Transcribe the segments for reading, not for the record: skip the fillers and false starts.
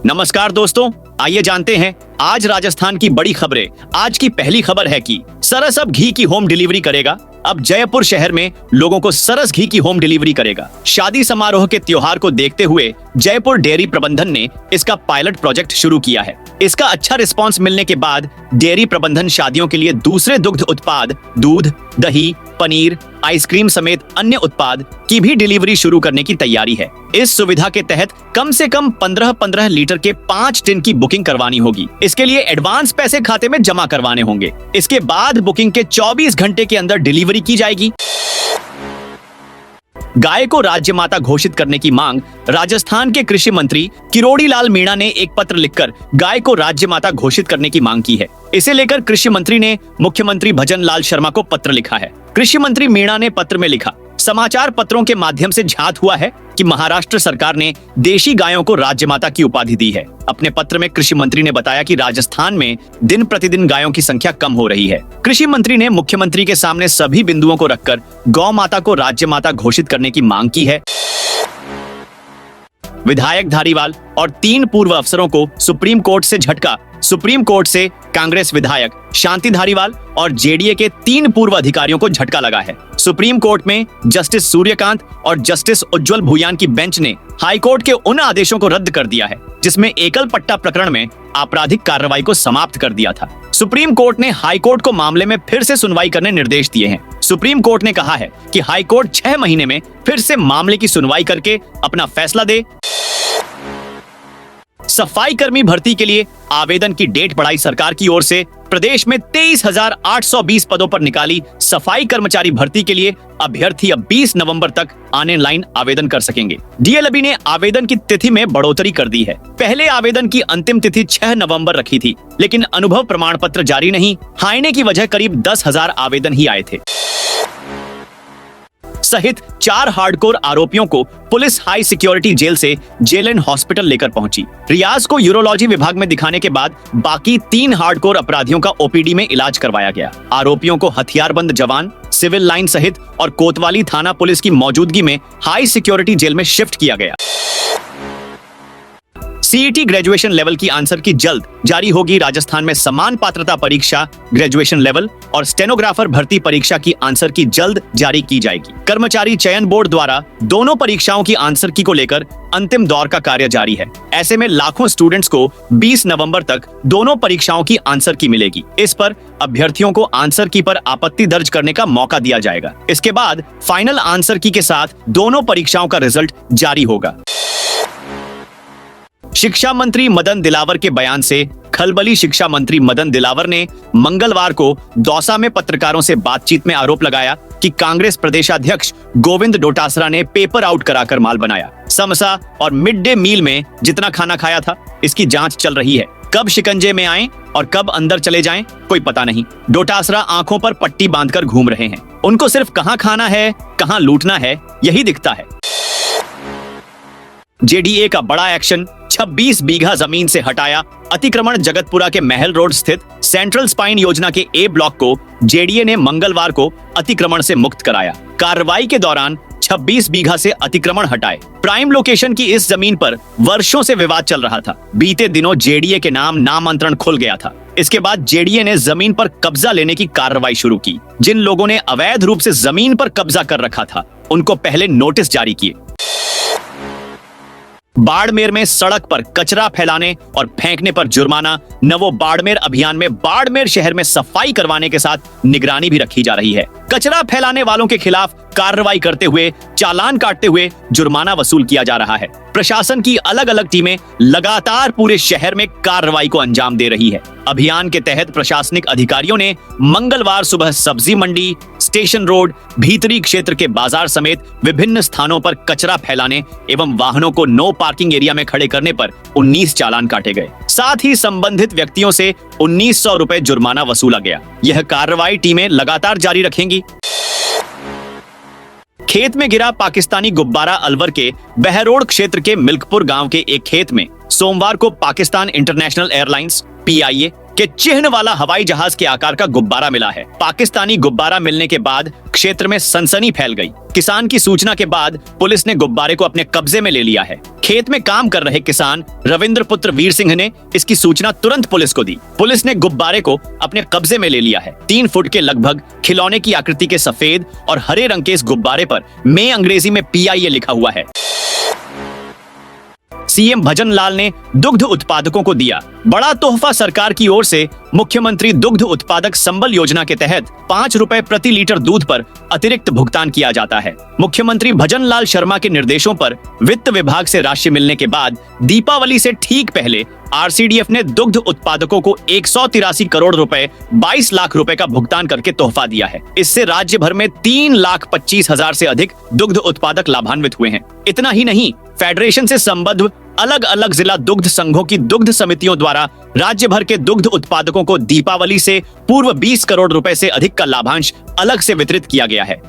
नमस्कार दोस्तों, आइए जानते हैं आज राजस्थान की बड़ी खबरें। आज की पहली खबर है कि सरस अब घी की होम डिलीवरी करेगा। अब जयपुर शहर में लोगों को सरस घी की होम डिलीवरी करेगा। शादी समारोह के त्योहार को देखते हुए जयपुर डेयरी प्रबंधन ने इसका पायलट प्रोजेक्ट शुरू किया है। इसका अच्छा रिस्पांस मिलने के बाद डेयरी प्रबंधन शादियों के लिए दूसरे दुग्ध उत्पाद, दूध, दही, पनीर, आइसक्रीम समेत अन्य उत्पाद की भी डिलीवरी शुरू करने की तैयारी है। इस सुविधा के तहत कम से कम 15-15 लीटर के 5 टिन की बुकिंग करवानी होगी। इसके लिए एडवांस पैसे खाते में जमा करवाने होंगे। इसके बाद बुकिंग के 24 घंटे के अंदर डिलीवरी की जाएगी। गाय को राज्य माता घोषित करने की मांग। राजस्थान के कृषि मंत्री किरोड़ी लाल मीणा ने एक पत्र लिखकर गाय को राज्य माता घोषित करने की मांग की है। इसे लेकर कृषि मंत्री ने मुख्यमंत्री भजन लाल शर्मा को पत्र लिखा है। कृषि मंत्री मीणा ने पत्र में लिखा, समाचार पत्रों के माध्यम से ज्ञात हुआ है कि महाराष्ट्र सरकार ने देशी गायों को राज्य माता की उपाधि दी है। अपने पत्र में कृषि मंत्री ने बताया कि राजस्थान में दिन प्रतिदिन गायों की संख्या कम हो रही है। कृषि मंत्री ने मुख्यमंत्री के सामने सभी बिंदुओं को रखकर गौ माता को राज्य माता घोषित करने की मांग की है। विधायक धारीवाल और 3 पूर्व अफसरों को सुप्रीम कोर्ट से झटका। सुप्रीम कोर्ट से कांग्रेस विधायक शांति धारीवाल और जेडीए के 3 पूर्व अधिकारियों को झटका लगा है। सुप्रीम कोर्ट में जस्टिस सूर्यकांत और जस्टिस उज्जवल भुयान की बेंच ने हाईकोर्ट के उन आदेशों को रद्द कर दिया है जिसमें एकल पट्टा प्रकरण में आपराधिक कार्रवाई को समाप्त कर दिया था। सुप्रीम कोर्ट ने हाईकोर्ट को मामले में फिर से सुनवाई करने निर्देश दिए हैं। सुप्रीम कोर्ट ने कहा है कि हाईकोर्ट 6 महीने में फिर से मामले की सुनवाई करके अपना फैसला दे। सफाई कर्मी भर्ती के लिए आवेदन की डेट बढ़ाई सरकार की ओर से। प्रदेश में 23,820 पदों पर निकाली सफाई कर्मचारी भर्ती के लिए अभ्यर्थी अब 20 नवंबर तक ऑनलाइन आवेदन कर सकेंगे। डीएलएबी ने आवेदन की तिथि में बढ़ोतरी कर दी है। पहले आवेदन की अंतिम तिथि 6 नवंबर रखी थी, लेकिन अनुभव प्रमाण पत्र जारी नहीं हाईने की वजह करीब 10,000 आवेदन ही आए थे। सहित 4 हार्डकोर आरोपियों को पुलिस हाई सिक्योरिटी जेल से जेल हॉस्पिटल लेकर पहुंची। रियाज को यूरोलॉजी विभाग में दिखाने के बाद बाकी 3 हार्डकोर अपराधियों का ओपीडी में इलाज करवाया गया। आरोपियों को हथियारबंद जवान, सिविल लाइन सहित और कोतवाली थाना पुलिस की मौजूदगी में हाई सिक्योरिटी जेल में शिफ्ट किया गया। सीईटी ग्रेजुएशन लेवल की आंसर की जल्द जारी होगी। राजस्थान में समान पात्रता परीक्षा ग्रेजुएशन लेवल और स्टेनोग्राफर भर्ती परीक्षा की आंसर की जल्द जारी की जाएगी। कर्मचारी चयन बोर्ड द्वारा दोनों परीक्षाओं की आंसर की को लेकर अंतिम दौर का कार्य जारी है। ऐसे में लाखों स्टूडेंट्स को 20 नवंबर तक दोनों परीक्षाओं की आंसर की मिलेगी। इस पर अभ्यर्थियों को आंसर की पर आपत्ति दर्ज करने का मौका दिया जाएगा। इसके बाद फाइनल आंसर की के साथ दोनों परीक्षाओं का रिजल्ट जारी होगा। शिक्षा मंत्री मदन दिलावर के बयान से खलबली। शिक्षा मंत्री मदन दिलावर ने मंगलवार को दौसा में पत्रकारों से बातचीत में आरोप लगाया कि कांग्रेस प्रदेशाध्यक्ष गोविंद डोटासरा ने पेपर आउट कराकर माल बनाया। समसा और मिड डे मील में जितना खाना खाया था, इसकी जांच चल रही है। कब शिकंजे में आए और कब अंदर चले जाएं, कोई पता नहीं। डोटासरा आंखों पर पट्टी बांधकर घूम रहे हैं। उनको सिर्फ कहां खाना है, कहां लूटना है, यही दिखता है। जेडीए का बड़ा एक्शन। 26 बीघा जमीन से हटाया अतिक्रमण। जगतपुरा के महल रोड स्थित सेंट्रल स्पाइन योजना के ए ब्लॉक को जेडीए ने मंगलवार को अतिक्रमण से मुक्त कराया। कार्रवाई के दौरान 26 बीघा से अतिक्रमण हटाए। प्राइम लोकेशन की इस जमीन पर वर्षों से विवाद चल रहा था। बीते दिनों जेडीए के नाम नामांतरण खुल गया था। इसके बाद जेडीए ने जमीन पर कब्जा लेने की कार्रवाई शुरू की। जिन लोगों ने अवैध रूप से जमीन पर कब्जा कर रखा था, उनको पहले नोटिस जारी किए। बाड़मेर में सड़क पर कचरा फैलाने और फेंकने पर जुर्माना। नवो बाड़मेर अभियान में बाड़मेर शहर में सफाई करवाने के साथ निगरानी भी रखी जा रही है। कचरा फैलाने वालों के खिलाफ कार्रवाई करते हुए, चालान काटते हुए जुर्माना वसूल किया जा रहा है। प्रशासन की अलग अलग टीमें लगातार पूरे शहर में कार्रवाई को अंजाम दे रही है। अभियान के तहत प्रशासनिक अधिकारियों ने मंगलवार सुबह सब्जी मंडी, स्टेशन रोड, भीतरी क्षेत्र के बाजार समेत विभिन्न स्थानों पर कचरा फैलाने एवं वाहनों को नो पार्किंग एरिया में खड़े करने पर 19 चालान काटे गए। साथ ही संबंधित व्यक्तियों से 1900 रुपए जुर्माना वसूला गया। यह कार्रवाई टीमें लगातार जारी रखेंगी। खेत में गिरा पाकिस्तानी गुब्बारा। अलवर के बहरोड क्षेत्र के मिल्कपुर गांव के एक खेत में सोमवार को पाकिस्तान इंटरनेशनल एयरलाइंस PIA कि चिन्ह वाला हवाई जहाज के आकार का गुब्बारा मिला है। पाकिस्तानी गुब्बारा मिलने के बाद क्षेत्र में सनसनी फैल गई। किसान की सूचना के बाद पुलिस ने गुब्बारे को अपने कब्जे में ले लिया है। खेत में काम कर रहे किसान रविंद्र पुत्र वीर सिंह ने इसकी सूचना तुरंत पुलिस को दी। पुलिस ने गुब्बारे को अपने कब्जे में ले लिया है। 3 फुट के लगभग खिलौने की आकृति के सफेद और हरे रंग के इस गुब्बारे पर में अंग्रेजी में PIA लिखा हुआ है। सीएम भजन लाल ने दुग्ध उत्पादकों को दिया बड़ा तोहफा। सरकार की ओर से मुख्यमंत्री दुग्ध उत्पादक संबल योजना के तहत 5 रुपए प्रति लीटर दूध पर अतिरिक्त भुगतान किया जाता है। मुख्यमंत्री भजन लाल शर्मा के निर्देशों पर वित्त विभाग से राशि मिलने के बाद दीपावली से ठीक पहले RCDF ने दुग्ध उत्पादकों को 183 करोड़ रुपए 22 लाख रुपए का भुगतान करके तोहफा दिया है। इससे राज्य भर में 3,25,000 से अधिक दुग्ध उत्पादक लाभान्वित हुए हैं। इतना ही नहीं, फेडरेशन से संबद्ध अलग अलग जिला दुग्ध संघों की दुग्ध समितियों द्वारा राज्य भर के दुग्ध उत्पादकों को दीपावली से पूर्व 20 करोड़ रुपए से अधिक का लाभांश अलग से वितरित किया गया है।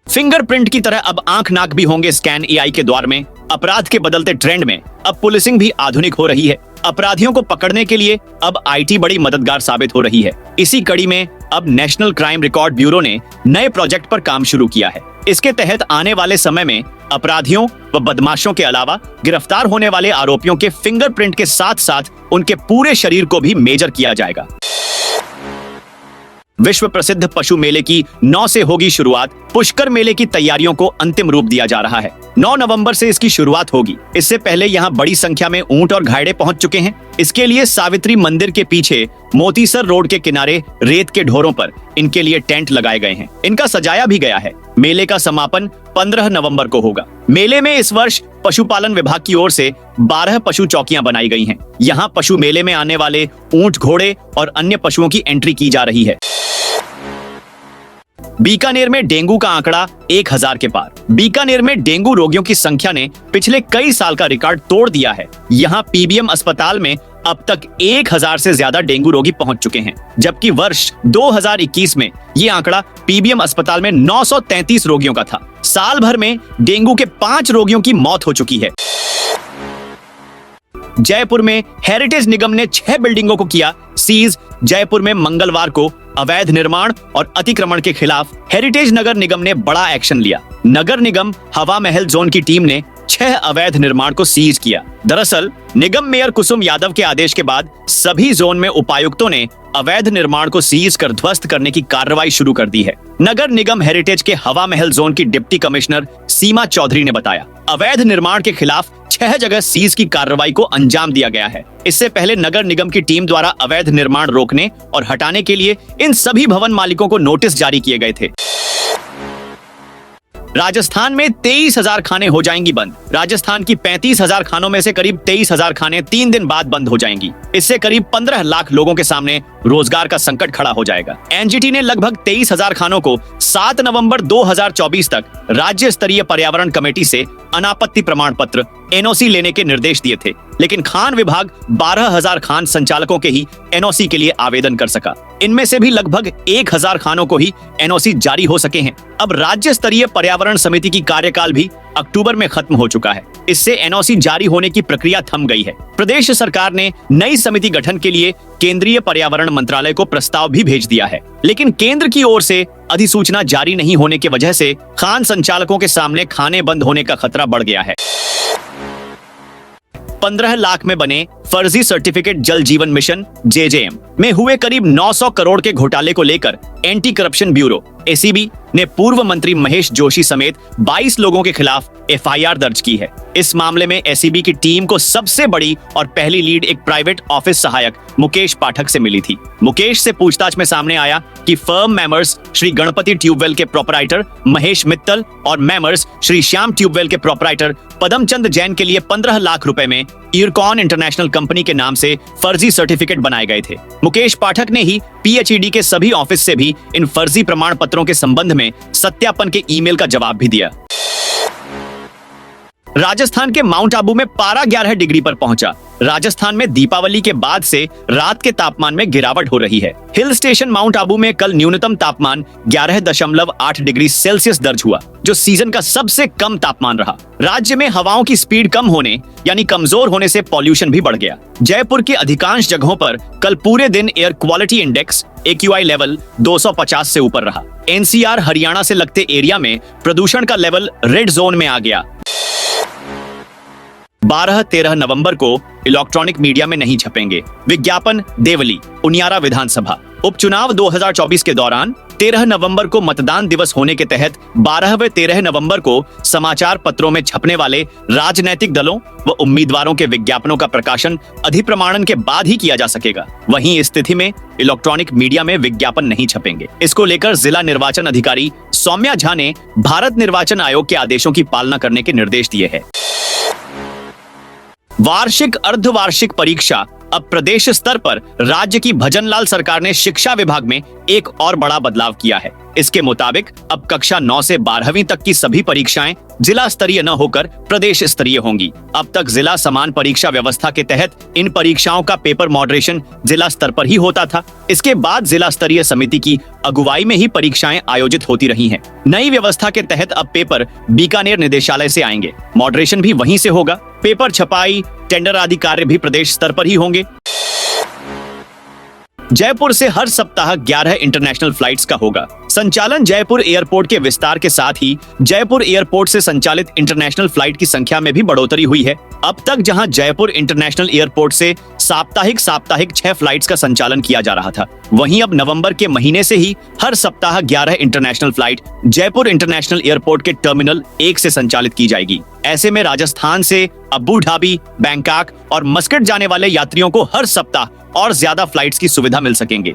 फिंगरप्रिंट की तरह अब आंख नाक भी होंगे स्कैन AI के द्वार में। अपराध के बदलते ट्रेंड में अब पुलिसिंग भी आधुनिक हो रही है। अपराधियों को पकड़ने के लिए अब IT बड़ी मददगार साबित हो रही है। इसी कड़ी में अब नेशनल क्राइम रिकॉर्ड ब्यूरो ने नए प्रोजेक्ट पर काम शुरू किया है। इसके तहत आने वाले समय में अपराधियों व बदमाशों के अलावा गिरफ्तार होने वाले आरोपियों के फिंगरप्रिंट के साथ साथ उनके पूरे शरीर को भी मेजर किया जाएगा। विश्व प्रसिद्ध पशु मेले की 9 से होगी शुरुआत। पुष्कर मेले की तैयारियों को अंतिम रूप दिया जा रहा है। 9 नवंबर से इसकी शुरुआत होगी। इससे पहले यहां बड़ी संख्या में ऊंट और घाड़े पहुंच चुके हैं। इसके लिए सावित्री मंदिर के पीछे मोतीसर रोड के किनारे रेत के ढोरों पर इनके लिए टेंट लगाए गए हैं। इनका सजाया भी गया है। मेले का समापन 15 नवंबर को होगा। मेले में इस वर्ष पशुपालन विभाग की ओर से 12 पशु चौकियां बनाई गई हैं। यहाँ पशु मेले में आने वाले ऊंट, घोड़े और अन्य पशुओं की एंट्री की जा रही है। बीकानेर में डेंगू का आंकड़ा 1000 के पार। बीकानेर में डेंगू रोगियों की संख्या ने पिछले कई साल का रिकॉर्ड तोड़ दिया है। यहाँ PBM अस्पताल में अब तक 1000 से ज्यादा डेंगू रोगी पहुंच चुके हैं, जबकि वर्ष 2021 में ये आंकड़ा PBM अस्पताल में 933 रोगियों का था। साल भर में डेंगू के 5 रोगियों की मौत हो चुकी है। जयपुर में हेरिटेज निगम ने 6 बिल्डिंगों को किया सीज। जयपुर में मंगलवार को अवैध निर्माण और अतिक्रमण के खिलाफ हेरिटेज नगर निगम ने बड़ा एक्शन लिया। नगर निगम हवा महल जोन की टीम ने 6 अवैध निर्माण को सीज किया। दरअसल निगम मेयर कुसुम यादव के आदेश के बाद सभी जोन में उपायुक्तों ने अवैध निर्माण को सीज कर ध्वस्त करने की कार्रवाई शुरू कर दी है। नगर निगम हेरिटेज के हवा महल जोन की डिप्टी कमिश्नर सीमा चौधरी ने बताया, अवैध निर्माण के खिलाफ 6 जगह सीज की कार्रवाई को अंजाम दिया गया है। इससे पहले नगर निगम की टीम द्वारा अवैध निर्माण रोकने और हटाने के लिए इन सभी भवन मालिकों को नोटिस जारी किए गए थे। राजस्थान में 23,000 खाने हो जाएंगी बंद। राजस्थान की 35,000 खानों में से करीब 23,000 खाने 3 दिन बाद बंद हो जाएंगी। इससे करीब 15 लाख लोगों के सामने रोजगार का संकट खड़ा हो जाएगा। NGT ने लगभग 23,000 खानों को 7 नवंबर 2024 तक राज्य स्तरीय पर्यावरण कमेटी से अनापत्ति प्रमाण पत्र NOC लेने के निर्देश दिए थे, लेकिन खान विभाग 12,000 खान संचालकों के ही NOC के लिए आवेदन कर सका। इनमें से भी लगभग 1,000 खानों को ही NOC जारी हो सके हैं। अब राज्य स्तरीय पर्यावरण समिति की कार्यकाल भी अक्टूबर में खत्म हो चुका है। इससे NOC जारी होने की प्रक्रिया थम गई है। प्रदेश सरकार ने नई समिति गठन के लिए केंद्रीय पर्यावरण मंत्रालय को प्रस्ताव भी भेज दिया है, लेकिन केंद्र की ओर से अधिसूचना जारी नहीं होने की वजह से खान संचालकों के सामने खाने बंद होने का खतरा बढ़ गया है। 15 लाख में बने फर्जी सर्टिफिकेट जल जीवन मिशन JJM में हुए करीब 900 करोड़ के घोटाले को लेकर एंटी करप्शन ब्यूरो ACB ने पूर्व मंत्री महेश जोशी समेत 22 लोगों के खिलाफ FIR दर्ज की है। इस मामले में ACB की टीम को सबसे बड़ी और पहली लीड एक प्राइवेट ऑफिस सहायक मुकेश पाठक से मिली थी। मुकेश से पूछताछ में सामने आया कि firm members Shri Ganpati tubewell के प्रोपराइटर महेश मित्तल और मेंबर्स श्री श्याम ट्यूबवेल के प्रोपराइटर पदमचंद जैन के लिए 15 लाख रुपए में इरकॉन इंटरनेशनल कंपनी के नाम से फर्जी सर्टिफिकेट बनाए गए थे। मुकेश पाठक ने ही PHED के सभी ऑफिस से भी इन फर्जी प्रमाण पत्रों के संबंध में सत्यापन के ईमेल का जवाब भी दिया। राजस्थान के माउंट आबू में पारा 11 डिग्री पर पहुंचा। राजस्थान में दीपावली के बाद से रात के तापमान में गिरावट हो रही है। हिल स्टेशन माउंट आबू में कल न्यूनतम तापमान 11.8 डिग्री सेल्सियस दर्ज हुआ, जो सीजन का सबसे कम तापमान रहा। राज्य में हवाओं की स्पीड कम होने यानी कमजोर होने से पॉल्यूशन भी बढ़ गया। जयपुर के अधिकांश जगहों पर कल पूरे दिन air quality index AQI level 250 से ऊपर रहा। NCR हरियाणा से लगते एरिया में प्रदूषण का लेवल रेड जोन में आ गया। 12-13 नवंबर को इलेक्ट्रॉनिक मीडिया में नहीं छपेंगे विज्ञापन देवली। उनियारा विधानसभा उपचुनाव 2024 के दौरान 13 नवंबर को मतदान दिवस होने के तहत 12 व 13 नवंबर को समाचार पत्रों में छपने वाले राजनैतिक दलों व उम्मीदवारों के विज्ञापनों का प्रकाशन अधिप्रमाणन के बाद ही किया जा सकेगा। वहीं इस स्थिति में इलेक्ट्रॉनिक मीडिया में विज्ञापन नहीं छपेंगे। इसको लेकर जिला निर्वाचन अधिकारी सौम्या झा ने भारत निर्वाचन आयोग के आदेशों की पालना करने के निर्देश दिए हैं। वार्षिक अर्धवार्षिक परीक्षा अब प्रदेश स्तर पर राज्य की भजनलाल सरकार ने शिक्षा विभाग में एक और बड़ा बदलाव किया है। इसके मुताबिक अब कक्षा 9 से 12वीं तक की सभी परीक्षाएं जिला स्तरीय न होकर प्रदेश स्तरीय होंगी। अब तक जिला समान परीक्षा व्यवस्था के तहत इन परीक्षाओं का पेपर मॉडरेशन जिला स्तर पर ही होता था। इसके बाद जिला स्तरीय समिति की अगुवाई में ही परीक्षाएं आयोजित होती रही हैं। नई व्यवस्था के तहत अब पेपर बीकानेर निदेशालय से आएंगे, मॉडरेशन भी वहीं से होगा। पेपर छपाई, टेंडर आदि कार्य भी प्रदेश स्तर पर ही होंगे। जयपुर से हर सप्ताह 11 इंटरनेशनल फ्लाइट्स का होगा संचालन। जयपुर एयरपोर्ट के विस्तार के साथ ही जयपुर एयरपोर्ट से संचालित इंटरनेशनल फ्लाइट की संख्या में भी बढ़ोतरी हुई है। अब तक जहां जयपुर इंटरनेशनल एयरपोर्ट से साप्ताहिक 6 फ्लाइट्स का संचालन किया जा रहा था, वहीं अब नवंबर के महीने से ही हर सप्ताह 11 international flight Jaipur international airport के टर्मिनल 1 से संचालित की जाएगी। ऐसे में राजस्थान से अबू धाबी, बैंकॉक और मस्कट जाने वाले यात्रियों को हर सप्ताह और ज्यादा फ्लाइट्स की सुविधा मिल सकेंगे।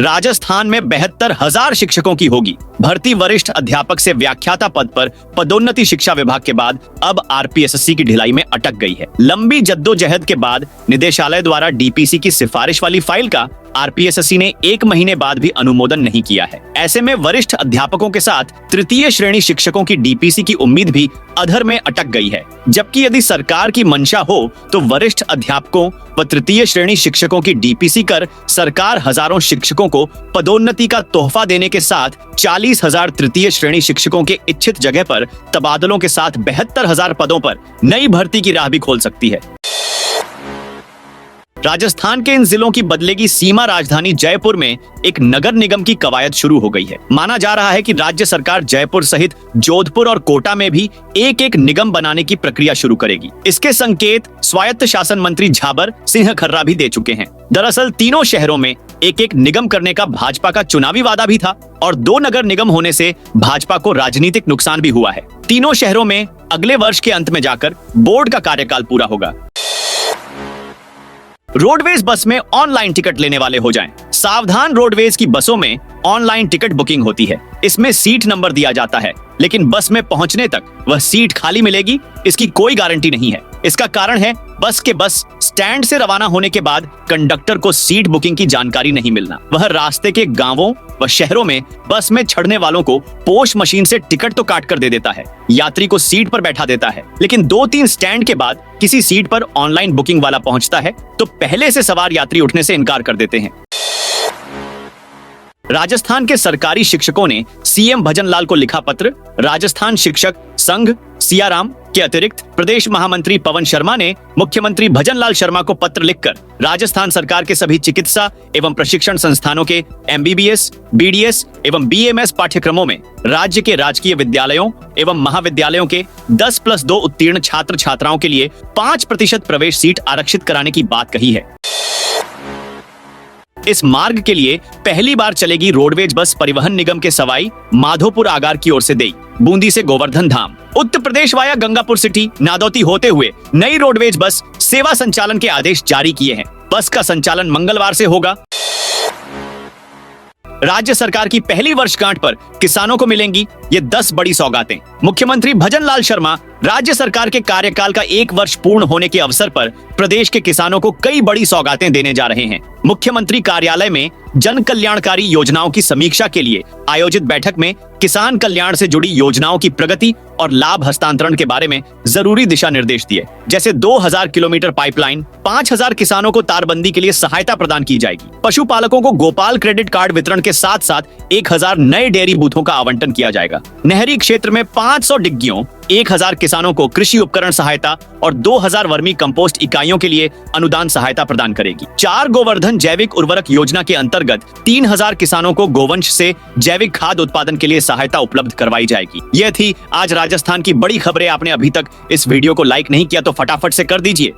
राजस्थान में 72,000 शिक्षकों की होगी भर्ती। वरिष्ठ अध्यापक से व्याख्याता पद पर पदोन्नति शिक्षा विभाग के बाद अब RPSSC की ढिलाई में अटक गई है। लंबी जद्दोजहद के बाद निदेशालय द्वारा DPC की सिफारिश वाली फाइल का RPSSC ने 1 महीने बाद भी अनुमोदन नहीं किया है। ऐसे में वरिष्ठ अध्यापकों के साथ तृतीय श्रेणी शिक्षकों की DPC की उम्मीद भी अधर में अटक गई है। जबकि यदि सरकार की मंशा हो तो वरिष्ठ अध्यापकों व तृतीय श्रेणी शिक्षकों की DPC कर सरकार हजारों शिक्षकों को पदोन्नति का तोहफा देने के साथ 40,000 तृतीय श्रेणी शिक्षकों के इच्छित जगह पर तबादलों के साथ 72,000 पदों पर नई भर्ती की राह भी खोल सकती है। राजस्थान के इन जिलों की बदलेगी सीमा राजधानी जयपुर में एक नगर निगम की कवायद शुरू हो गई है। माना जा रहा है कि राज्य सरकार जयपुर सहित जोधपुर और कोटा में भी एक निगम बनाने की प्रक्रिया शुरू करेगी। इसके संकेत स्वायत्त शासन मंत्री झाबर सिंह खर्रा भी दे चुके हैं। दरअसल तीनों शहरों में एक निगम करने का भाजपा का चुनावी वादा भी था और 2 नगर निगम होने से भाजपा को राजनीतिक नुकसान भी हुआ है। तीनों शहरों में अगले वर्ष के अंत में जाकर बोर्ड का कार्यकाल पूरा होगा। रोडवेज बस में ऑनलाइन टिकट लेने वाले हो जाएं। सावधान, रोडवेज की बसों में ऑनलाइन टिकट बुकिंग होती है। इसमें सीट नंबर दिया जाता है, लेकिन बस में पहुंचने तक वह सीट खाली मिलेगी, इसकी कोई गारंटी नहीं है। इसका कारण है बस स्टैंड से रवाना होने के बाद कंडक्टर को सीट बुकिंग की जानकारी नहीं मिलना। वह रास्ते के गांवों व शहरों में बस में चढ़ने वालों को पोस्ट मशीन से टिकट तो काट कर दे देता है, यात्री को सीट पर बैठा देता है, लेकिन 2-3 स्टैंड के बाद किसी सीट पर ऑनलाइन बुकिंग वाला पहुंचता है तो पहले से सवार यात्री उठने से इनकार कर देते हैं। राजस्थान के सरकारी शिक्षकों ने CM भजनलाल को लिखा पत्र। राजस्थान शिक्षक संघ सियाराम के अतिरिक्त प्रदेश महामंत्री पवन शर्मा ने मुख्यमंत्री भजनलाल शर्मा को पत्र लिखकर राजस्थान सरकार के सभी चिकित्सा एवं प्रशिक्षण संस्थानों के MBBS, BDS एवं BMS पाठ्यक्रमों में राज्य के राजकीय विद्यालयों एवं महाविद्यालयों के 10+2 उत्तीर्ण छात्र छात्राओं के लिए 5% प्रवेश सीट आरक्षित कराने की बात कही है। इस मार्ग के लिए पहली बार चलेगी रोडवेज बस परिवहन निगम के सवाई माधोपुर आगार की ओर से देई, बूंदी से गोवर्धन धाम, उत्तर प्रदेश वाया गंगापुर सिटी, नादौती होते हुए नई रोडवेज बस सेवा संचालन के आदेश जारी किए हैं। बस का संचालन मंगलवार से होगा। राज्य सरकार की पहली वर्षगांठ पर किसानों को मिलेंगी ये 10 बड़ी सौगातें। मुख्यमंत्री भजनलाल शर्मा राज्य सरकार के कार्यकाल का 1 वर्ष पूर्ण होने के अवसर पर प्रदेश के किसानों को कई बड़ी सौगातें देने जा रहे हैं। मुख्यमंत्री कार्यालय में जन कल्याणकारी योजनाओं की समीक्षा के लिए आयोजित बैठक में किसान कल्याण से जुड़ी योजनाओं की प्रगति और लाभ हस्तांतरण के बारे में जरूरी दिशा निर्देश दिए। जैसे 2000 किलोमीटर पाइपलाइन, 5000 किसानों को तारबंदी के लिए सहायता प्रदान की जाएगी। पशुपालकों को गोपाल क्रेडिट कार्ड वितरण के साथ साथ 1000 नए डेयरी बूथों का आवंटन किया जाएगा। नहरी क्षेत्र में 500 डिग्गियों, 1000 किसानों को कृषि उपकरण सहायता और 2000 वर्मी कंपोस्ट इकाइयों के लिए अनुदान सहायता प्रदान करेगी। 4 गोवर्धन जैविक उर्वरक योजना के अंतर्गत 3000 किसानों को गोवंश से जैविक खाद उत्पादन के लिए सहायता उपलब्ध करवाई जाएगी। यह थी आज राजस्थान की बड़ी खबरें। आपने अभी तक इस वीडियो को लाइक नहीं किया तो फटाफट से कर दीजिए।